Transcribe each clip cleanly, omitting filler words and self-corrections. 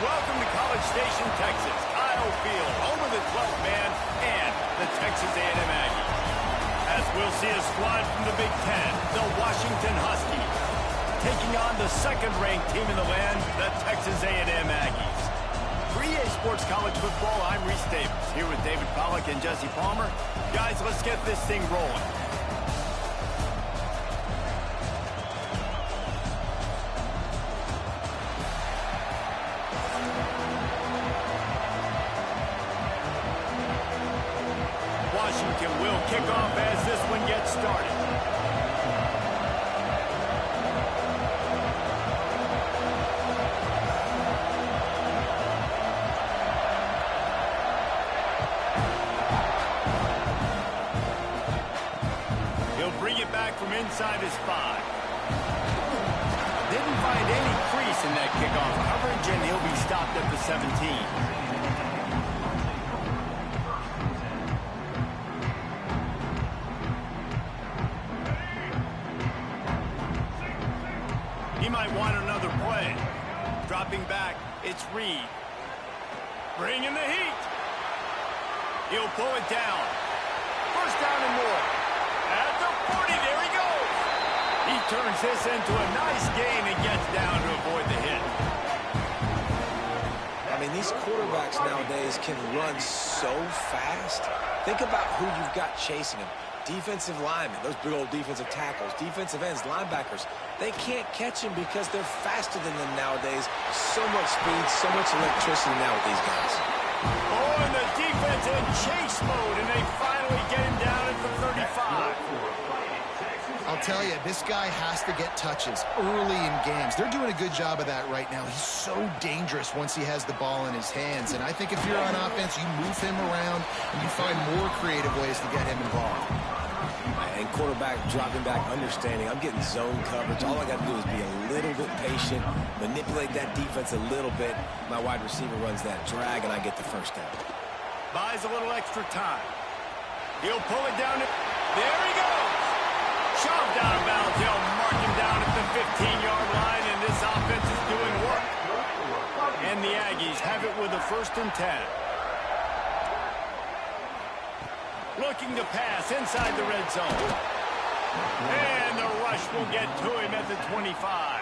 Welcome to College Station, Texas. Kyle Field, home of the 12th man and the Texas A&M Aggies. As we'll see a squad from the Big Ten, the Washington Huskies, taking on the second-ranked team in the land, the Texas A&M Aggies. For EA Sports College Football, I'm Reese Davis, here with David Pollack and Jesse Palmer. Guys, let's get this thing rolling. Washington will kick off as this one gets started. He'll bring it back from inside his 5. Didn't find any crease in that kickoff coverage, and he'll be stopped at the 17. Might want another play. Dropping back, it's Reed. Bringing the heat. He'll pull it down. First down and more. At the 40, there he goes. He turns this into a nice gain and gets down to avoid the hit. I mean, these quarterbacks nowadays can run so fast. Think about who you've got chasing them. Defensive linemen, those big old defensive tackles, defensive ends, linebackers, they can't catch him because they're faster than them nowadays. So much speed, so much electricity now with these guys. Oh, and the defense in chase mode, and they finally get him down at the 35. I'll tell you, this guy has to get touches early in games. They're doing a good job of that right now. He's so dangerous once he has the ball in his hands. And I think if you're on offense, you move him around and you find more creative ways to get him involved. And quarterback dropping back, understanding I'm getting zone coverage. All I got to do is be a little bit patient, manipulate that defense a little bit. My wide receiver runs that drag, and I get the first down. Buys a little extra time. He'll pull it down. There he goes. Shoved out of bounds. He'll mark him down at the 15-yard line, and this offense is doing work. And the Aggies have it with a 1st and 10. Looking to pass inside the red zone. And the rush will get to him at the 25.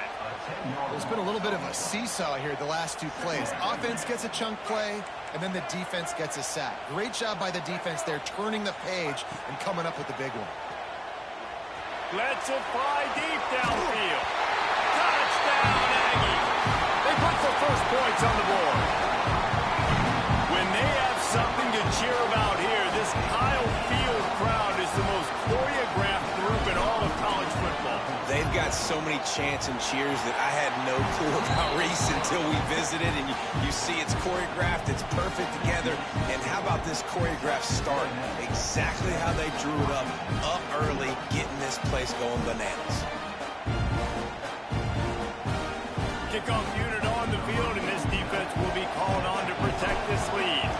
There's been a little bit of a seesaw here the last 2 plays. Offense gets a chunk play, and then the defense gets a sack. Great job by the defense there, turning the page and coming up with the big one. Lets it fly deep downfield. Touchdown, Aggies. They put the first points on the board. When they have something to cheer about here, this Kyle Field crowd is the most choreographed group in all of college football. They've got so many chants and cheers that I had no clue about Reese until we visited. And you see it's choreographed, it's perfect together. And how about this choreographed start? Exactly how they drew it up early, getting this place going bananas. Kickoff unit on the field, and this defense will be called on to protect this lead.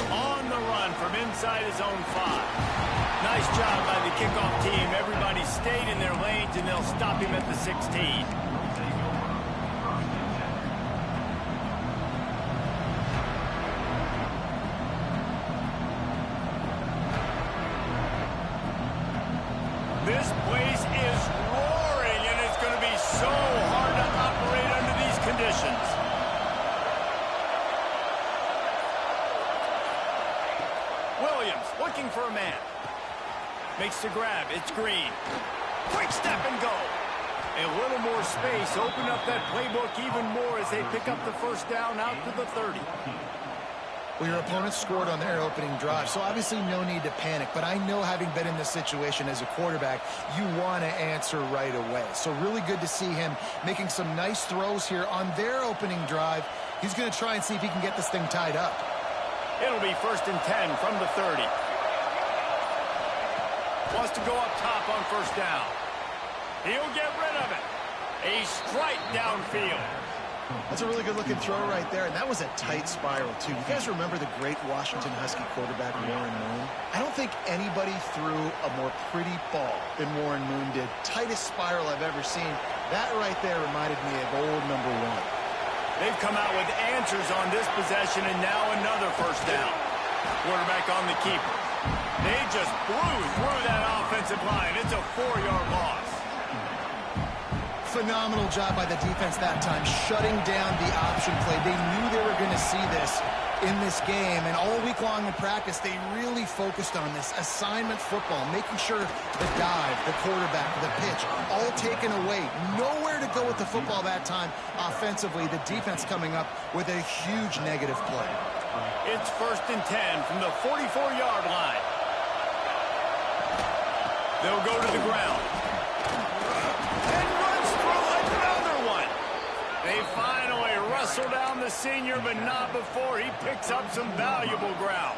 On the run from inside his own 5. Nice job by the kickoff team. Everybody stayed in their lanes, and they'll stop him at the 16. This place is roaring, and it's going to be so hard to operate under these conditions. Williams looking for a man. Makes the grab. It's Green. Quick step and go. A little more space. Open up that playbook even more as they pick up the first down out to the 30. Well, your opponent scored on their opening drive, so obviously no need to panic. But I know, having been in this situation as a quarterback, you want to answer right away. So really good to see him making some nice throws here on their opening drive. He's going to try and see if he can get this thing tied up. It'll be 1st and 10 from the 30. Wants to go up top on first down. He'll get rid of it. A strike downfield. That's a really good-looking throw right there, and that was a tight spiral, too. You guys remember the great Washington Husky quarterback Warren Moon? I don't think anybody threw a more pretty ball than Warren Moon did. Tightest spiral I've ever seen. That right there reminded me of old number 1. They've come out with answers on this possession, and now another first down. Quarterback on the keeper. They just blew through that offensive line. It's a 4-yard loss. Phenomenal job by the defense that time, shutting down the option play. They knew they were going to see this in this game, and all week long in practice, they really focused on this assignment football, making sure the dive, the quarterback, the pitch, all taken away. Nowhere to go with the football that time offensively. The defense coming up with a huge negative play. It's 1st and 10 from the 44-yard line. They'll go to the ground. They finally wrestle down the senior, but not before he picks up some valuable ground.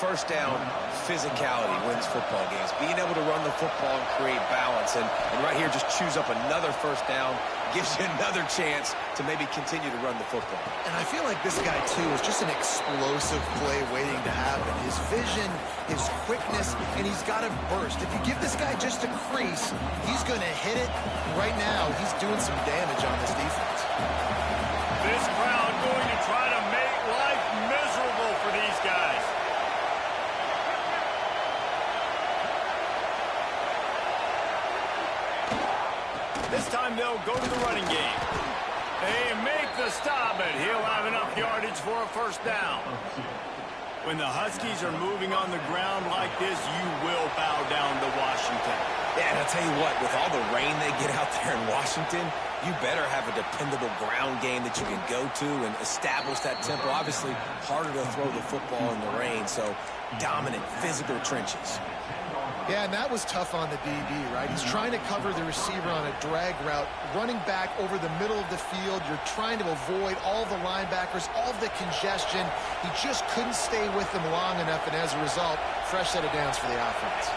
First down, physicality wins football games. Being able to run the football and create balance. And right here, just choose up another first down. Gives you another chance to maybe continue to run the football. And I feel like this guy, too, is just an explosive play waiting to happen. His vision, his quickness, and he's got a burst. If you give this guy just a crease, he's going to hit it. Right now, he's doing some damage on this defense. This crowd going to try to make life miserable for these guys. This time they'll go to the running game. They make the stop, but he'll have enough yardage for a first down. When the Huskies are moving on the ground like this, you will bow down to Washington. Yeah, and I'll tell you what, with all the rain they get out there in Washington, you better have a dependable ground game that you can go to and establish that tempo. Obviously, harder to throw the football in the rain, so dominant, physical trenches. Yeah, and that was tough on the DB, right? He's trying to cover the receiver on a drag route, running back over the middle of the field. You're trying to avoid all the linebackers, all the congestion. He just couldn't stay with them long enough, and as a result, fresh set of downs for the offense.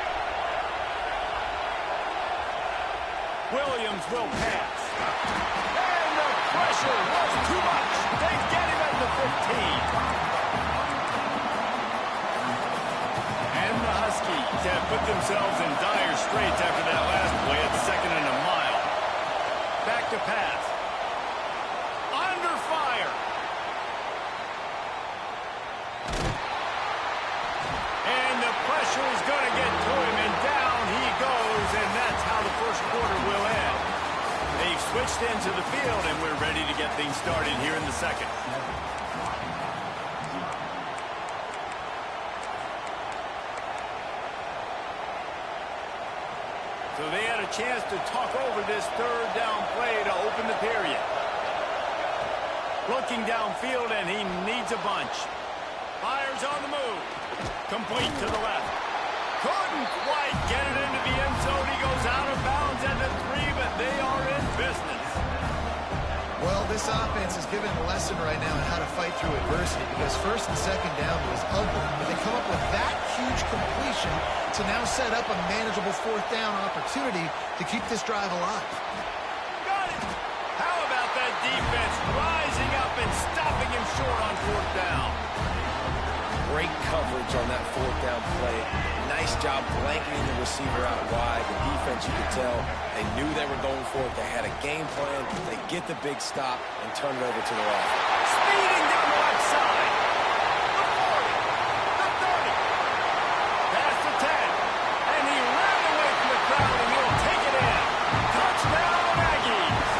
Williams will pass. And the pressure was too much. They get him at the 15. Huskies have put themselves in dire straits after that last play at 2nd and a mile. Back to pass. Under fire. And the pressure is going to get to him, and down he goes, and that's how the first quarter will end. They've switched into the field, and we're ready to get things started here in the second. So they had a chance to talk over this 3rd down play to open the period. Looking downfield, and he needs a bunch. Fires on the move. Complete to the left. Couldn't quite get it into the end zone. He goes out of bounds at the 3, but they are in business. Well, this offense is given a lesson right now on how to fight through adversity, because 1st and 2nd down was ugly, but they come up with that huge completion to now set up a manageable 4th down opportunity to keep this drive alive. Got it. How about that defense rising up and stopping him short on 4th down? Great coverage on that 4th down play. Nice job blanketing the receiver out wide. The defense, you could tell, they knew they were going for it. They had a game plan. They get the big stop and turn it over to the left. Speeding down the left side. The 40. The 30. Past the 10. And he ran away from the crowd, and he'll take it in. Touchdown, Aggies.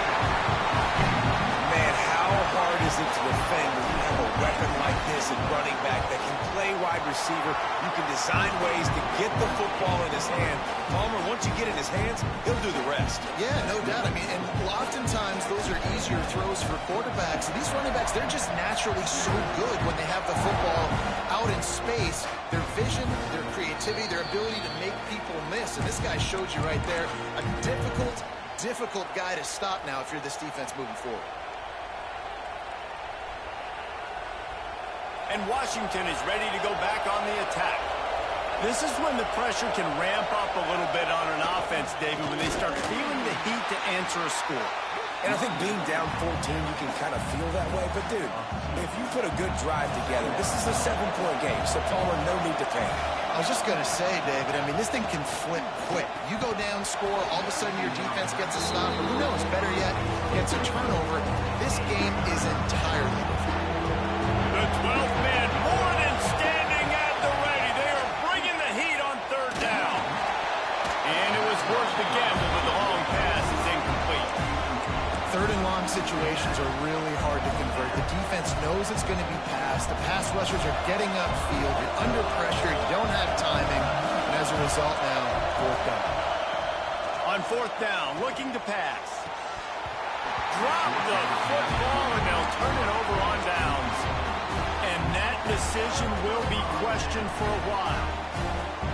Man, how hard is it to defend when you have a weapon like this at running back that can play wide receiver? You can design ways to get the football in his hand. Palmer, once you get it in his hands, he'll do the rest. Yeah, no doubt. I mean, and oftentimes those are easier throws for quarterbacks. And these running backs, they're just naturally so good when they have the football out in space. Their vision, their creativity, their ability to make people miss. And this guy showed you right there a difficult guy to stop now if you're this defense moving forward. And Washington is ready to go back on the attack. This is when the pressure can ramp up a little bit on an offense, David, when they start feeling the heat to answer a score. And I think being down 14, you can kind of feel that way. But, dude, if you put a good drive together, this is a 7-point game. So, Palmer, no need to panic. I was just going to say, David, I mean, this thing can flip quick. You go down, score, all of a sudden your defense gets a stop, or who knows, better yet, gets a turnover. This game is entirely different. The 12th man more than standing at the ready. They are bringing the heat on third down. And it was worth the gamble, but the long pass is incomplete. Third and long situations are really hard to convert. The defense knows it's going to be passed. The pass rushers are getting upfield. You're under pressure. You don't have timing. And as a result now, fourth down. On fourth down, looking to pass. Drop the football, and they'll turn it over on downs. And that decision will be questioned for a while.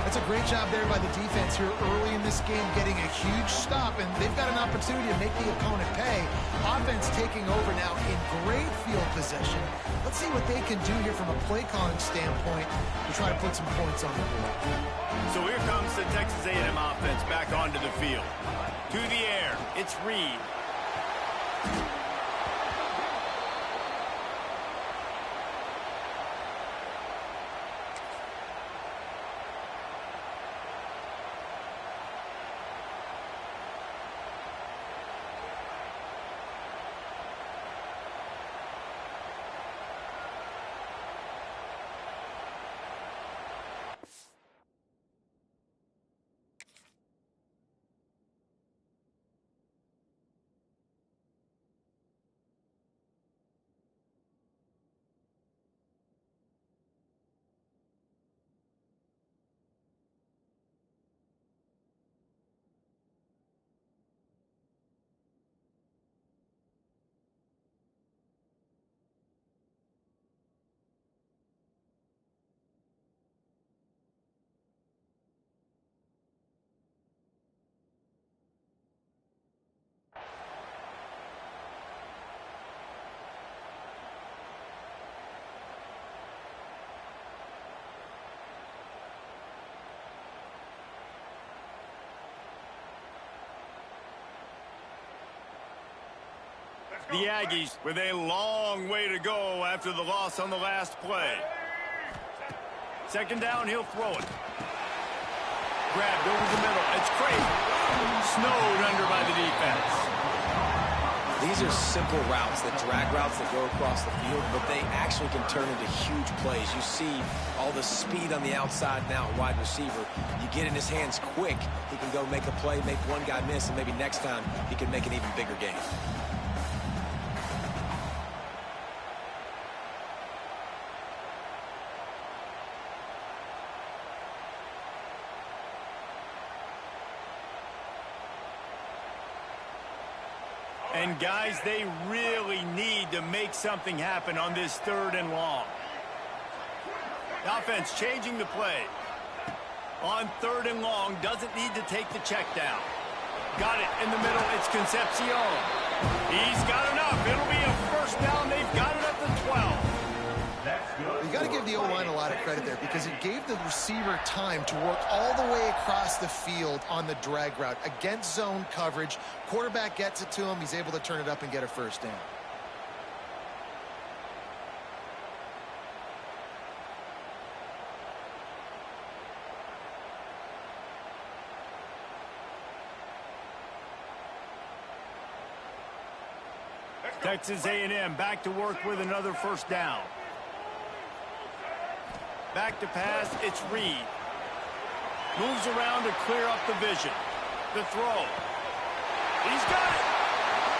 That's a great job there by the defense here early in this game, getting a huge stop, and they've got an opportunity to make the opponent pay. Offense taking over now in great field possession. Let's see what they can do here from a play calling standpoint to try to put some points on the board. So here comes the Texas A&M offense back onto the field. To the air, it's Reed. The Aggies with a long way to go after the loss on the last play. Second down, he'll throw it. Grabbed over the middle. It's crazy. Snowed under by the defense. These are simple routes, the drag routes that go across the field, but they actually can turn into huge plays. You see all the speed on the outside now at wide receiver. You get in his hands quick, he can go make a play, make one guy miss, and maybe next time he can make an even bigger game. And guys, they really need to make something happen on this third and long. The offense changing the play. On third and long, doesn't need to take the check down. Got it in the middle, it's Concepcion. He's got enough, it'll be a first down, they've got it at the 12. You got to give the O-line a lot of credit there because it gave the receiver time to work all the way across the field on the drag route against zone coverage. Quarterback gets it to him. He's able to turn it up and get a first down. Texas A&M back to work with another first down. Back to pass, it's Reed. Moves around to clear up the vision. The throw. He's got it.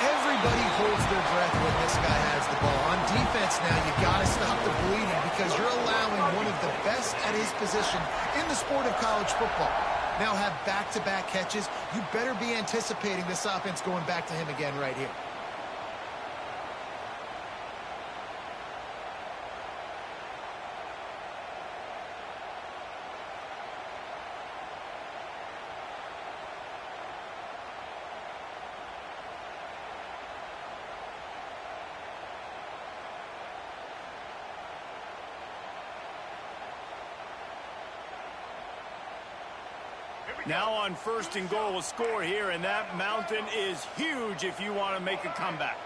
Everybody holds their breath when this guy has the ball. On defense now, you got to stop the bleeding because you're allowing one of the best at his position in the sport of college football. Now have back-to-back catches. You better be anticipating this offense going back to him again right here. Now on 1st and goal, a score here, and that mountain is huge if you want to make a comeback.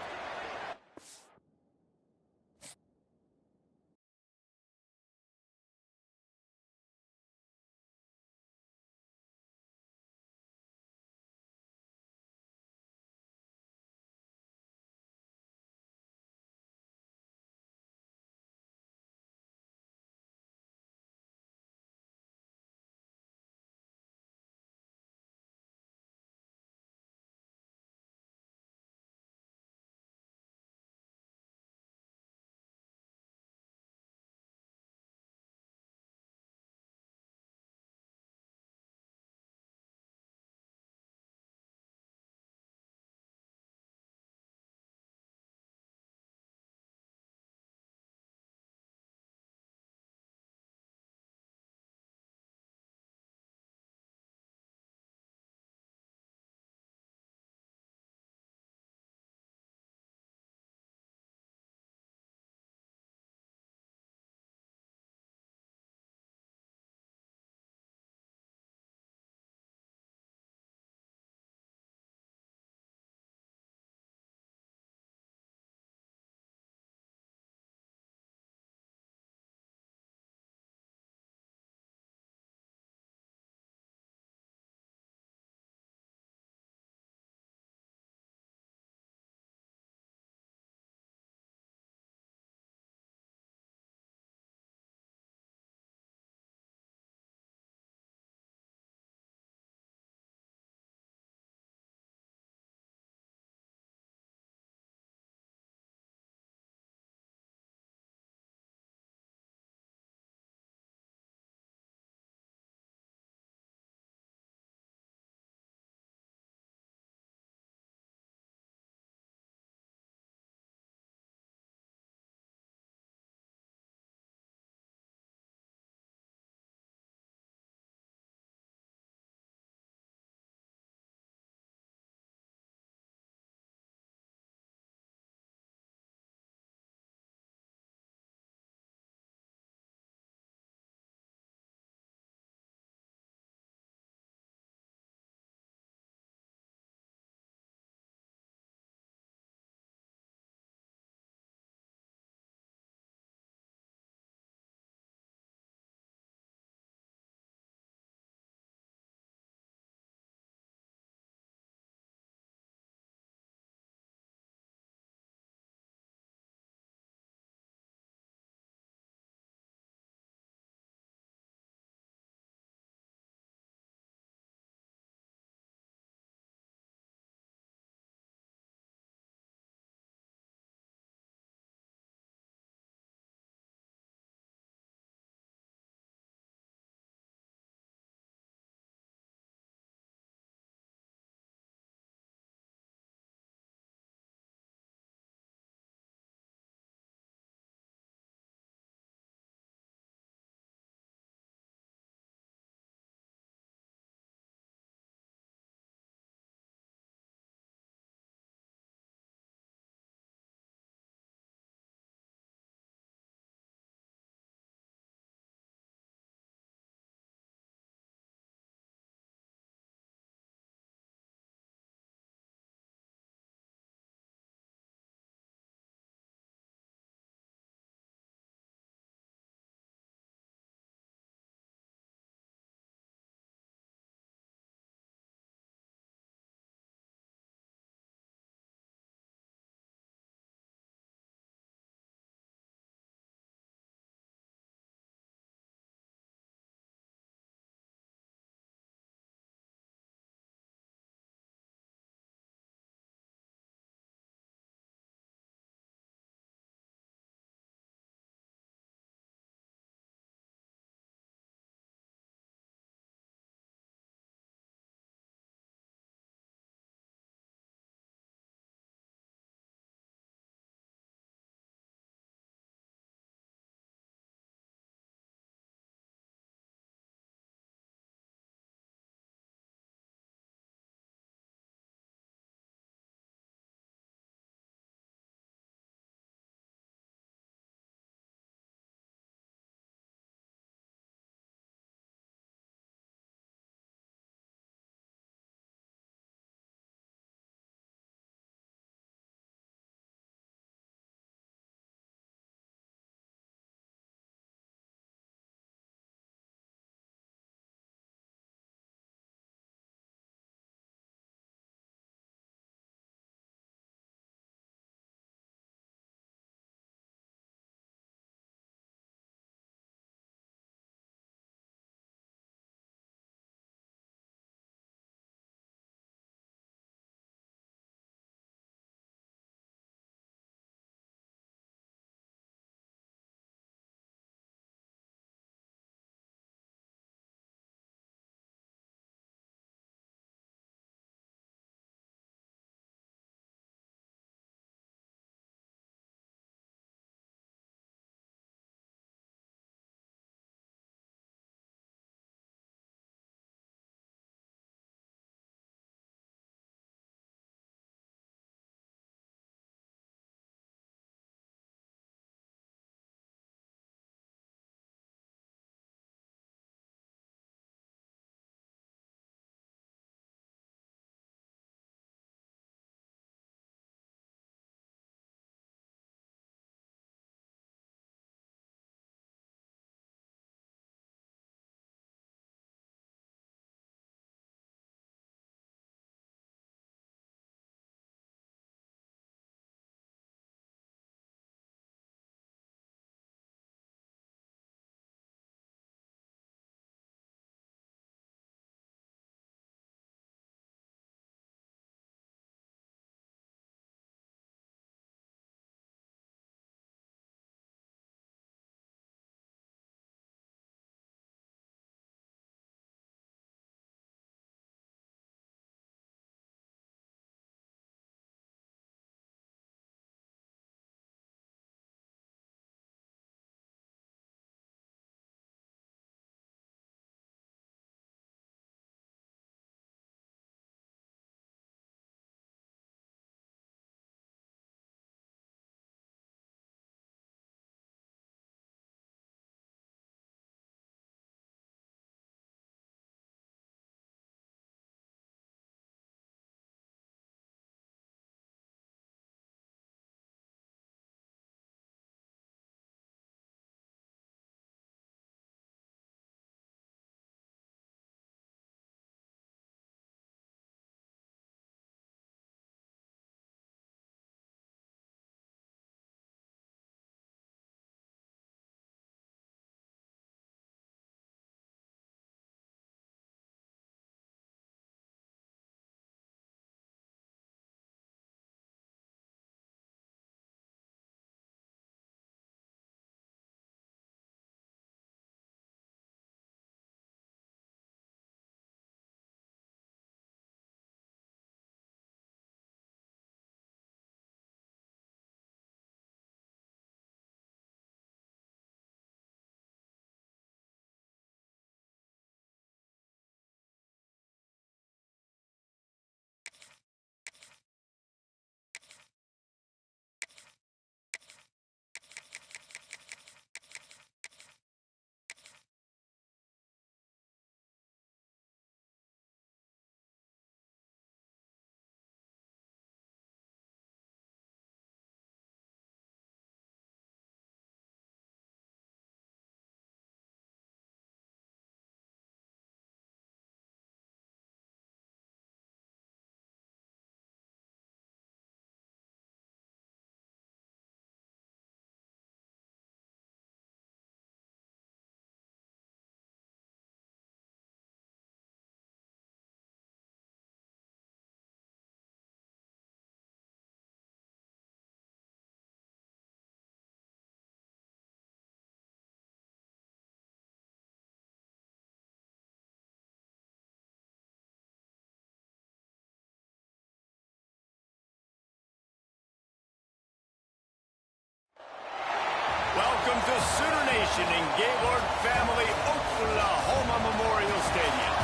Welcome to Sooner Nation in Gaylord Family Oklahoma Memorial Stadium.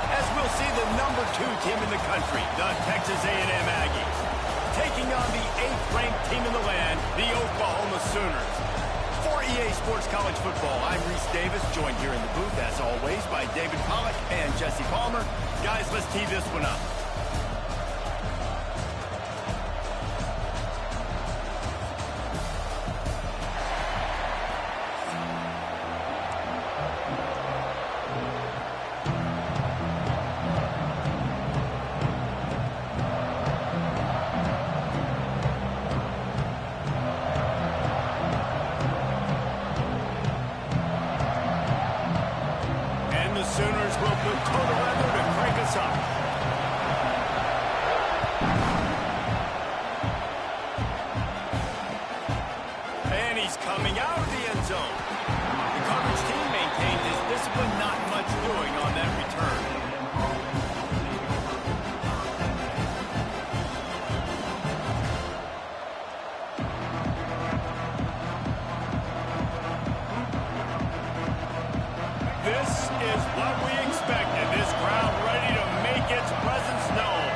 As we'll see the #2 team in the country, the Texas A&M Aggies, taking on the 8th-ranked team in the land, the Oklahoma Sooners. For EA Sports College Football, I'm Reese Davis, joined here in the booth, as always, by David Pollack and Jesse Palmer. Guys, let's tee this one up. Sooners will put total weather to crank us up. And he's coming out of the end zone. The coverage team maintained his discipline, not much doing on that return. This is what we expected. This crowd ready to make its presence known.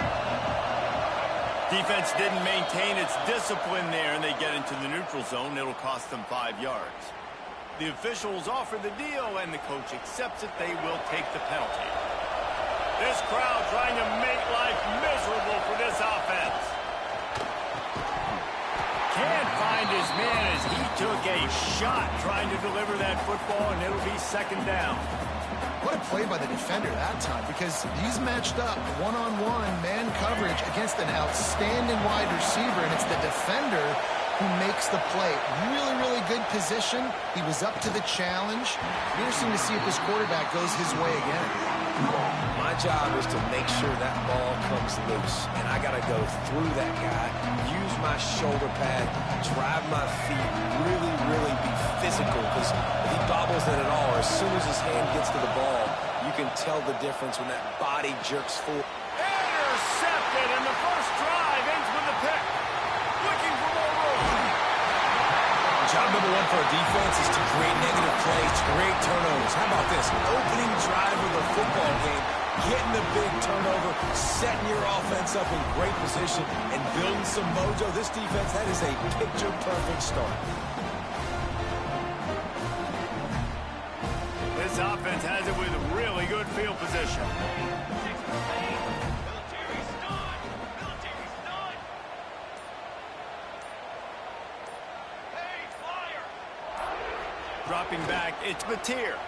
Defense didn't maintain its discipline there, and they get into the neutral zone. It'll cost them 5 yards. The officials offer the deal, and the coach accepts it. They will take the penalty. This crowd trying to make life miserable for this offense. Can't find his man as he took a shot trying to deliver that football, and it'll be 2nd down. What a play by the defender that time, because he's matched up one-on-one man coverage against an outstanding wide receiver, and it's the defender who makes the play. Really, really good position. He was up to the challenge. Interesting to see if this quarterback goes his way again. My job is to make sure that ball comes loose, and I got to go through that guy, use my shoulder pad, drive my feet, really, really be physical, because if he bobbles it at all, or as soon as his hand gets to the ball, you can tell the difference when that body jerks forward. Intercepted, and the first drive ends with a pick. Looking for more room. Job number 1 for a defense is to create negative plays, to create turnovers. How about this? Opening drive of the football game, getting the big turnover, setting your offense up in great position, and building some mojo. This defense, that is a picture-perfect start. This offense has it with really good field position. Dropping back, it's Mateer.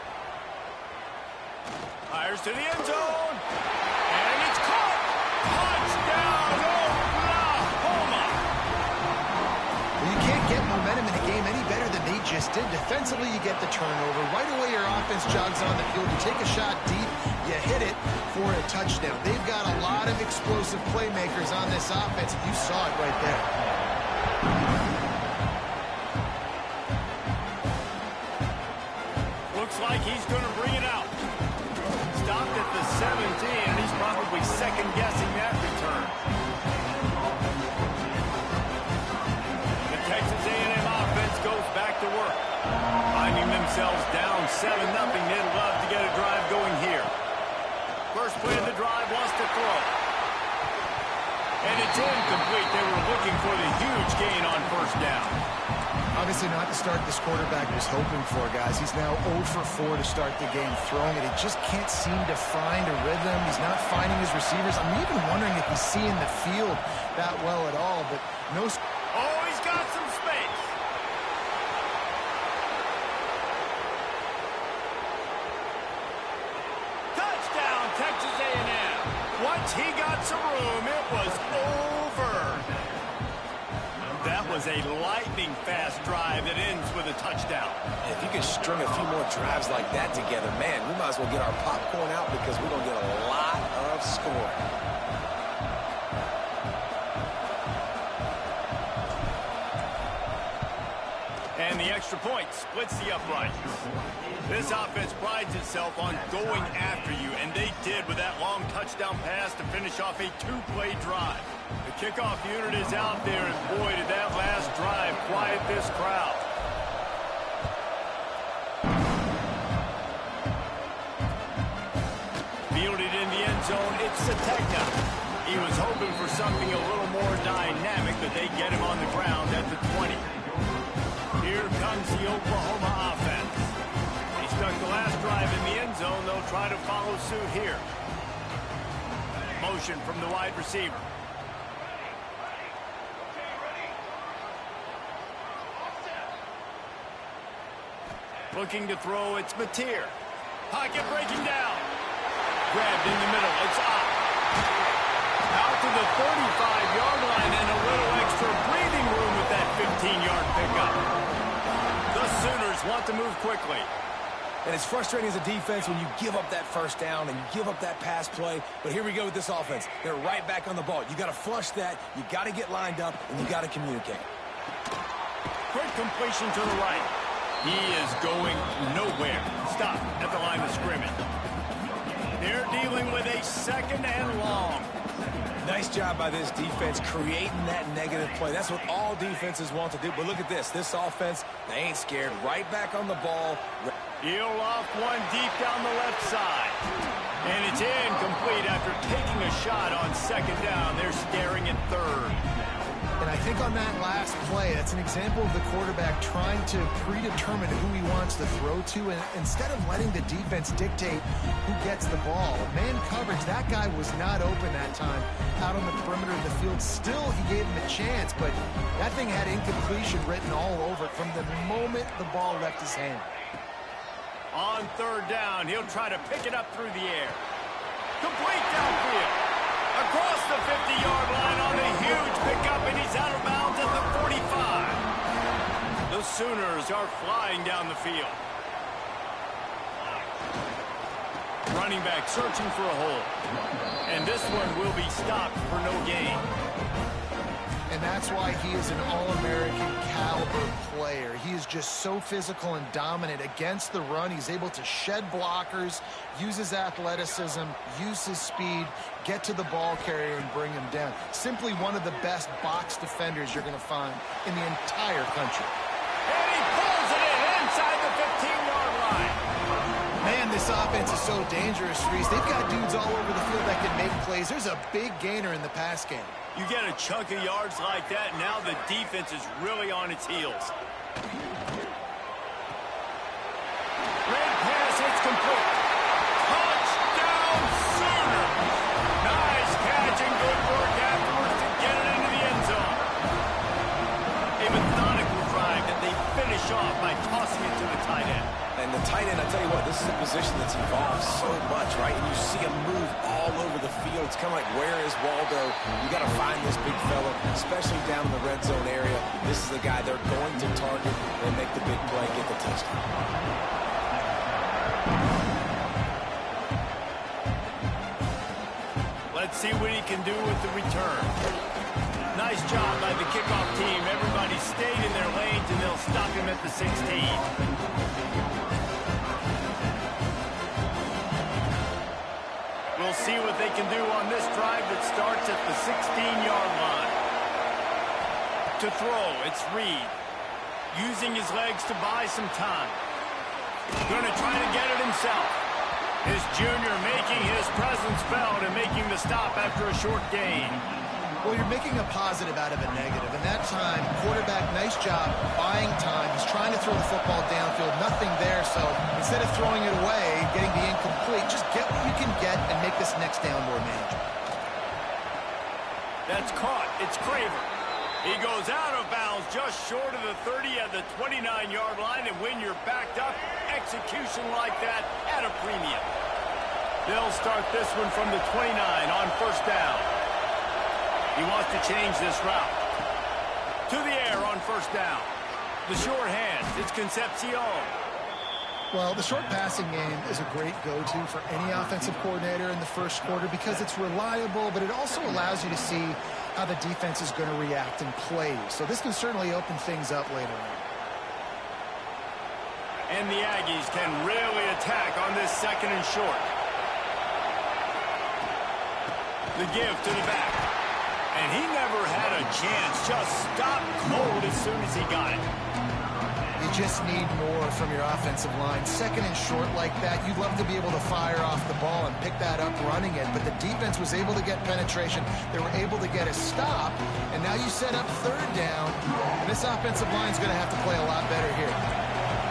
Fires to the end zone. And it's caught. Touchdown, Oklahoma. Well, you can't get momentum in a game any better than they just did. Defensively, you get the turnover. Right away, your offense jogs on the field. You take a shot deep, you hit it for a touchdown. They've got a lot of explosive playmakers on this offense. You saw it right there. Looks like he's going to bring it out. Stopped at the 17, and he's probably second-guessing that return. The Texas A&M offense goes back to work. Finding themselves down 7-0, they'd love to get a drive going here. First play of the drive, wants to throw. And it's incomplete. They were looking for the huge gain on first down. Obviously not the start this quarterback was hoping for, guys. He's now 0 for 4 to start the game throwing it. He just can't seem to find a rhythm. He's not finding his receivers. I'm even wondering if he's seeing the field that well at all, but no... Oh, he's got some space. Touchdown, Texas A&M. Once he got some room, it was over. That was a lightning-fast drive that ends with a touchdown. If you can string a few more drives like that together, man, we might as well get our popcorn out because we're going to get a lot of scoring. And the extra point splits the uprights. This offense prides itself on going after you, and they did with that long touchdown pass to finish off a 2-play drive. The kickoff unit is out there, and boy, did that last drive quiet this crowd. zone, it's Sategna. He was hoping for something a little more dynamic, but they get him on the ground at the 20. Here comes the Oklahoma offense. They stuck the last drive in the end zone. They'll try to follow suit here. Motion from the wide receiver. Looking to throw, it's Mateer. Pocket breaking down. Grabbed in the middle, it's up. Out to the 35-yard line and a little extra breathing room with that 15-yard pickup. The Sooners want to move quickly. And it's frustrating as a defense when you give up that first down and you give up that pass play. But here we go with this offense. They're right back on the ball. You got to flush that. You got to get lined up, and you got to communicate. Quick completion to the right. He is going nowhere. Stop at the line of scrimmage. They're dealing with a second and long. Nice job by this defense creating that negative play. That's what all defenses want to do. But look at this. This offense, they ain't scared. Right back on the ball. He'll off one deep down the left side. And it's incomplete after taking a shot on second down. They're staring at third. And I think on that last play, that's an example of the quarterback trying to predetermine who he wants to throw to, and instead of letting the defense dictate who gets the ball. Man coverage, that guy was not open that time out on the perimeter of the field. Still, he gave him a chance, but that thing had incompletion written all over it from the moment the ball left his hand. On third down, he'll try to pick it up through the air. Complete downfield. Across the 50-yard line on a huge pickup, and he's out of bounds at the 45. The Sooners are flying down the field. Running back searching for a hole. And this one will be stopped for no gain. And that's why he is an All-American caliber player. He is just so physical and dominant against the run. He's able to shed blockers, use his athleticism, use his speed, get to the ball carrier and bring him down. Simply one of the best box defenders you're going to find in the entire country. And he pulls it in inside the 15-yard line. Man, this offense is so dangerous, Reese. They've got dudes all over the field that can make plays. There's a big gainer in the pass game. You get a chunk of yards like that, now the defense is really on its heels. Red pass, it's complete. Touchdown, Sooners! Nice catch and good work afterwards to get it into the end zone. A methodical drive that they finish off by tossing it to the tight end. And the tight end, I tell you what, this is a position that's evolved so much, right? And you see him move all over the field. It's kind of like, where is Waldo? You got to find this big fella, especially down in the red zone area. This is the guy they're going to target and make the big play, get the touchdown. Let's see what he can do with the return. Nice job by the kickoff team. Everybody stayed in their lanes, and they'll stop him at the 16. We'll see what they can do on this drive that starts at the 16-yard line. To throw, it's Reed. Using his legs to buy some time. Going to try to get it himself. His junior making his presence felt and making the stop after a short gain. Well, you're making a positive out of a negative. And that time, quarterback, nice job buying time. He's trying to throw the football downfield. Nothing there. So instead of throwing it away, getting the incomplete, just get what you can get and make this next down more manageable. That's caught. It's Craver. He goes out of bounds just short of the 30 at the 29-yard line. And when you're backed up, execution like that at a premium. They'll start this one from the 29 on first down. He wants to change this route. To the air on first down. The short hand, it's Concepcion. Well, the short passing game is a great go-to for any offensive coordinator in the first quarter because it's reliable, but it also allows you to see how the defense is going to react and play. So this can certainly open things up later on. And the Aggies can really attack on this second and short. The give to the back. And he never had a chance. Just stopped cold as soon as he got it. You just need more from your offensive line. Second and short like that, you'd love to be able to fire off the ball and pick that up running it, but the defense was able to get penetration. They were able to get a stop, and now you set up third down, and this offensive line's going to have to play a lot better here.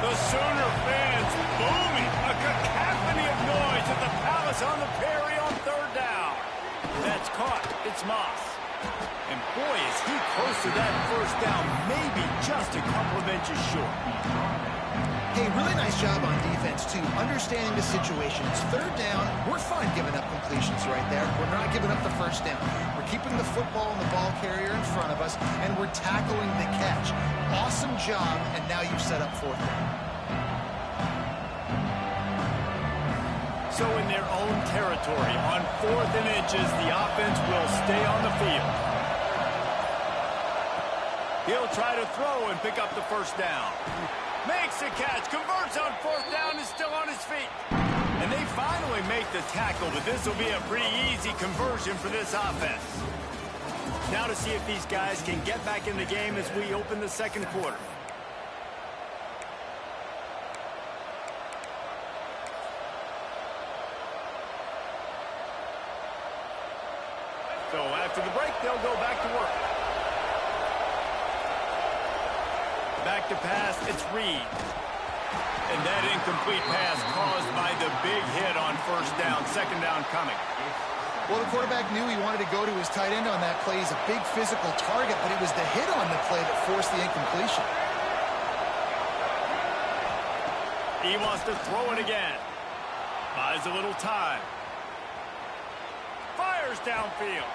The Sooner fans booming, a cacophony of noise at the Palace on the Prairie on third down. That's caught. It's Moss. And boy, is he close to that first down, maybe just a couple of inches short. Hey, really nice job on defense, too, understanding the situation. It's third down. We're fine giving up completions right there. We're not giving up the first down. We're keeping the football and the ball carrier in front of us, and we're tackling the catch. Awesome job, and now you've set up fourth down. So in their own territory, on 4th and inches, the offense will stay on the field. He'll try to throw and pick up the first down. Makes the catch, converts on 4th down, is still on his feet. And they finally make the tackle, but this will be a pretty easy conversion for this offense. Now to see if these guys can get back in the game as we open the second quarter. So after the break, they'll go back to work. Back to pass, it's Reed. And that incomplete pass caused by the big hit on first down, second down coming. Well, the quarterback knew he wanted to go to his tight end on that play. He's a big physical target, but it was the hit on the play that forced the incompletion. He wants to throw it again. Buys a little time. Fires downfield.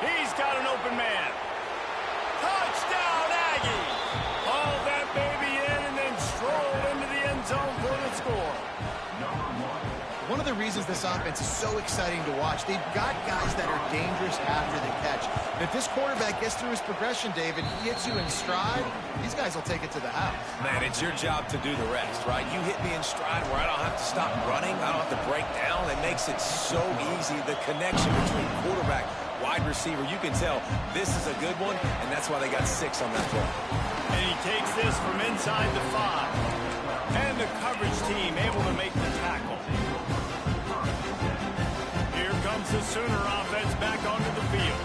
He's got an open man. Touchdown, Aggie! Haul that baby in and then stroll into the end zone for the score. One of the reasons this offense is so exciting to watch, they've got guys that are dangerous after the catch. And if this quarterback gets through his progression, David, he hits you in stride, these guys will take it to the house. Man, it's your job to do the rest, right? You hit me in stride where I don't have to stop running. I don't have to break down. It makes it so easy. The connection between quarterback, wide receiver, you can tell this is a good one, and that's why they got 6 on that play. And he takes this from inside the 5. And the coverage team able to make the tackle. Here comes the Sooner offense back onto the field.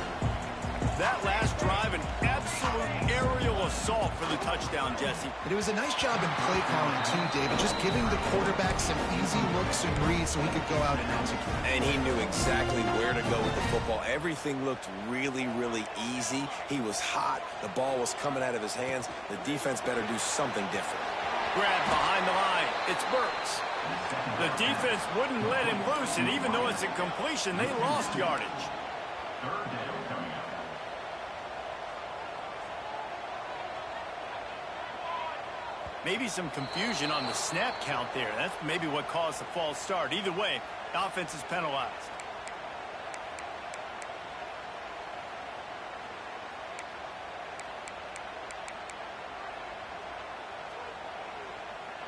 That last drive, an absolute aerial assault for the touchdown, Jesse. But it was a nice job in play calling, too, David, just giving the quarterback some easy looks and reads so he could go out and execute. And he knew exactly where to go with the football. Everything looked really, really easy. He was hot. The ball was coming out of his hands. The defense better do something different. Grab behind the line. It's Burks. The defense wouldn't let him loose, and even though it's a completion, they lost yardage. Maybe some confusion on the snap count there. That's maybe what caused the false start. Either way, the offense is penalized.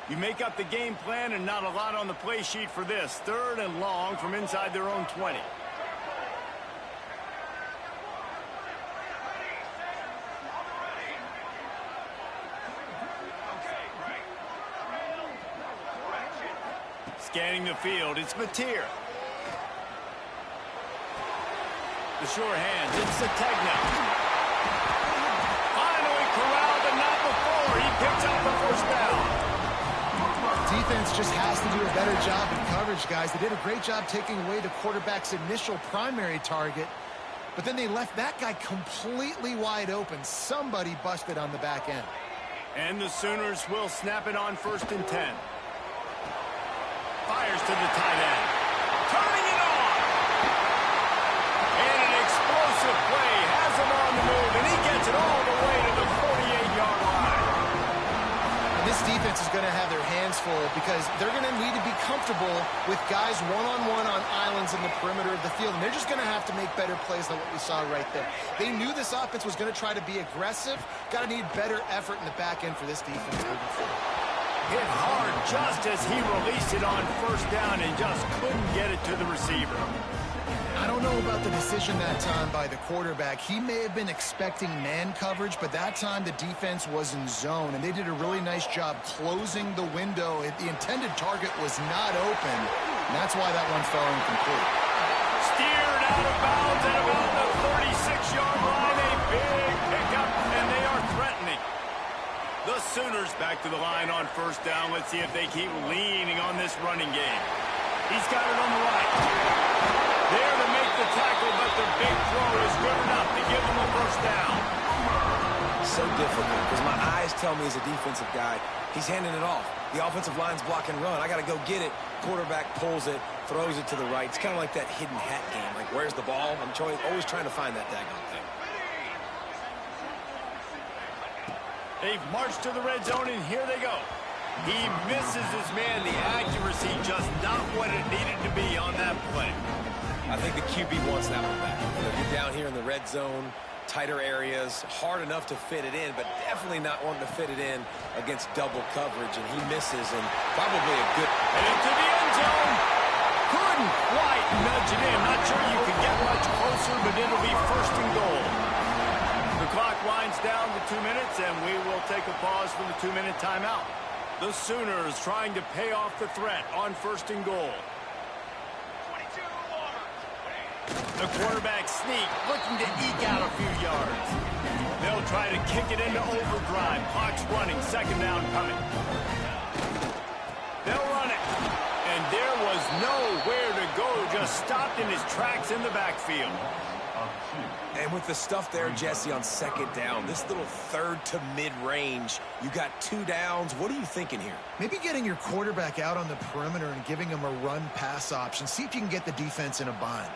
You make up the game plan and not a lot on the play sheet for this. 3rd and long from inside their own 20. Scanning the field, it's Mateer. The sure hands, it's Sategna. Finally corralled, but not before. He picks up the first down. Defense just has to do a better job in coverage, guys. They did a great job taking away the quarterback's initial primary target, but then they left that guy completely wide open. Somebody busted on the back end. And the Sooners will snap it on 1st and 10. Fires to the tight end. Turning it on! And an explosive play has him on the move, and he gets it all the way to the 48-yard line. And this defense is going to have their hands full because they're going to need to be comfortable with guys one-on-one on islands in the perimeter of the field, and they're just going to have to make better plays than what we saw right there. They knew this offense was going to try to be aggressive. Got to need better effort in the back end for this defense moving forward. Hit hard just as he released it on 1st down and just couldn't get it to the receiver. I don't know about the decision that time by the quarterback. He may have been expecting man coverage, but that time the defense was in zone, and they did a really nice job closing the window. The intended target was not open, and that's why that one fell incomplete. Steered out of bounds at about the 36-yard line. A big pickup, and they are threatening. The Sooners back to the line on first down. Let's see if they keep leaning on this running game. He's got it on the right. There to make the tackle, but the big throw is good enough to give them a first down. So difficult because my eyes tell me as a defensive guy, he's handing it off. The offensive line's block and run. I got to go get it. Quarterback pulls it, throws it to the right. It's kind of like that hidden hat game. Like, where's the ball? I'm always trying to find that daggone thing. They've marched to the red zone, and here they go. He misses his man. The accuracy just not what it needed to be on that play. I think the QB wants that one back. You're down here in the red zone, tighter areas, hard enough to fit it in, but definitely not wanting to fit it in against double coverage, and he misses, and probably a good... Into the end zone. Couldn't quite nudge it in. Not sure you could get much closer, but it'll be first and goal. The clock winds down to 2 minutes, and we will take a pause for the 2-minute timeout. The Sooners trying to pay off the threat on first and goal. The quarterback sneak, looking to eke out a few yards. They'll try to kick it into overdrive. Clock's running, second down coming. They'll run it. And there was nowhere to go, just stopped in his tracks in the backfield. And with the stuff there, Jesse, on second down, this little third to mid-range, you got 2 downs. What are you thinking here? Maybe getting your quarterback out on the perimeter and giving him a run-pass option. See if you can get the defense in a bind.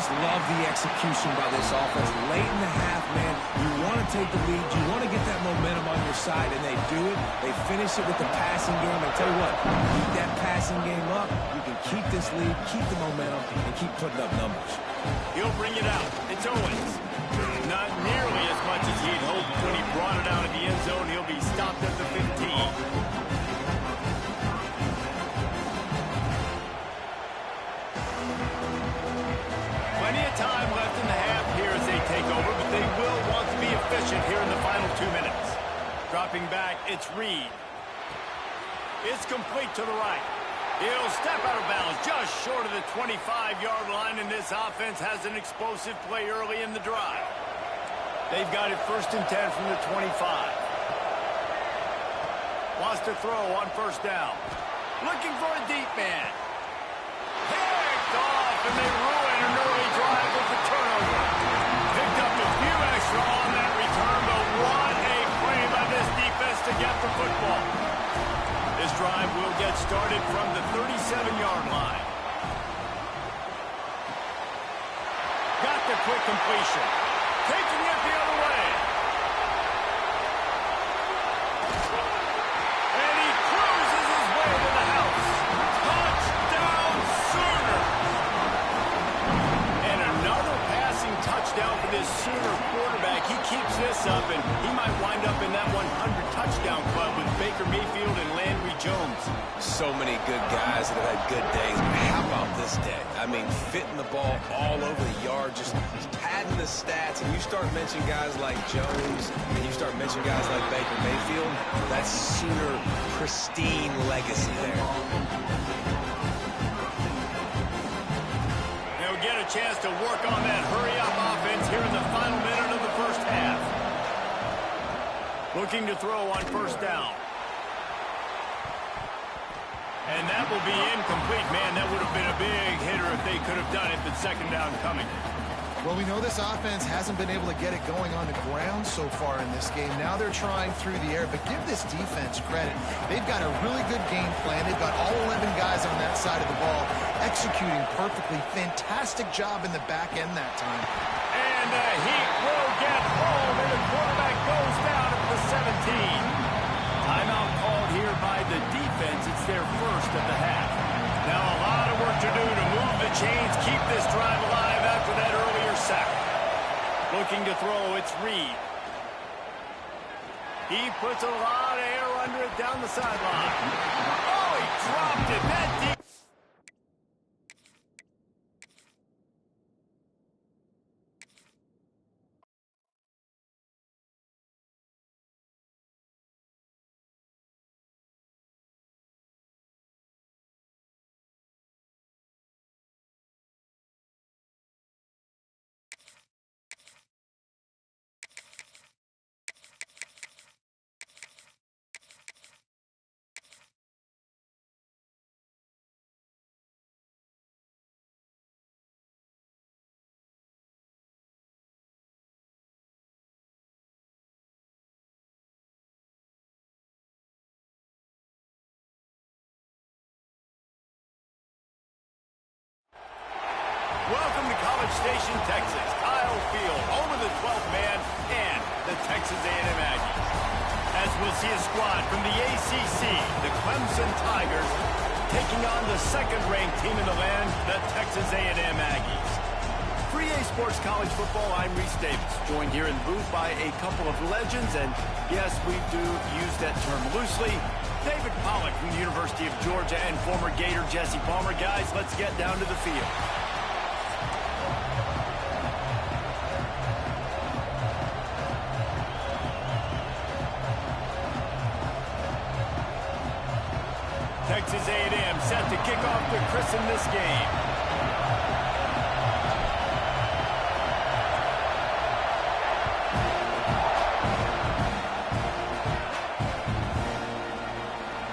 Love the execution by this offense. Late in the half, man, you want to take the lead. You want to get that momentum on your side, and they do it. They finish it with the passing game. I tell you what, keep that passing game up. You can keep this lead, keep the momentum, and keep putting up numbers. He'll bring it out. It's Owens. Not nearly as much as he'd hoped when he brought it out of the end zone. He'll be stopped at the 15. Plenty of time left in the half here as they take over, but they will want to be efficient here in the final 2 minutes. Dropping back, it's Reed. It's complete to the right. He'll step out of bounds just short of the 25-yard line, and this offense has an explosive play early in the drive. They've got it first and 10 from the 25. Wants to throw on first down. Looking for a deep man. Picked off, and they ruin an early drive with the turnover. Picked up a few extra on that return, but what a play by this defense to get the football. This drive will get started from the 37-yard line. Got the quick completion. Taking it the other way. And he cruises his way to the house. Touchdown, Sooners! And another passing touchdown for this Sooner quarterback. He keeps this up, and he might wind up in that 100-touchdown club with Baker Mayfield and Landry Jones. So many good guys that have had good days. How about this day? I mean, fitting the ball all over the yard, just padding the stats, and you start mentioning guys like Jones, and you start mentioning guys like Baker Mayfield, that's Sooner pristine legacy there. They'll get a chance to work on that hurry-up offense here in the final minute of the first half. Looking to throw on first down. And that will be incomplete. Man, that would have been a big hitter if they could have done it, but second down coming. Well, we know this offense hasn't been able to get it going on the ground so far in this game. Now they're trying through the air, but give this defense credit. They've got a really good game plan. They've got all 11 guys on that side of the ball executing perfectly. Fantastic job in the back end that time. And the Heat will get home, and the quarterback goes down at the 17. Timeout called here by the defense. It's their first of the half. to do to move the chains, keep this drive alive after that earlier sack. Looking to throw, it's Reed. He puts a lot of air under it down the sideline. Oh, he dropped it. That deep. Welcome to College Station, Texas. Kyle Field, home of the 12th man and the Texas A&M Aggies. As we'll see a squad from the ACC, the Clemson Tigers, taking on the second-ranked team in the land, the Texas A&M Aggies. For EA Sports College Football, I'm Reese Davis, joined here in the booth by a couple of legends, and yes, we do use that term loosely. David Pollack from the University of Georgia and former Gator Jesse Palmer. Guys, let's get down to the field. Texas A&M set to kick off to christen this game.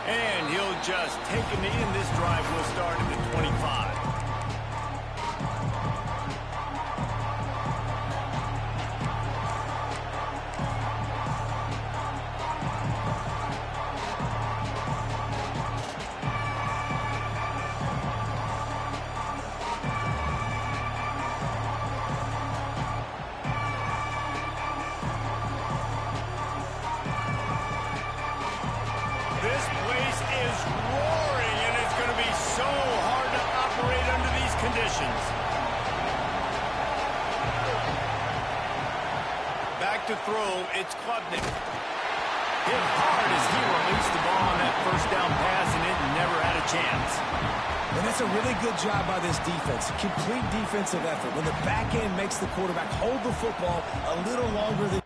And he'll just take a knee, and this drive will start at the 25. This place is roaring, and it's going to be so hard to operate under these conditions. Back to throw, it's Klubnik. Hit hard as he released the ball on that first down pass, and it never had a chance. And that's a really good job by this defense. Complete defensive effort. When the back end makes the quarterback hold the football a little longer than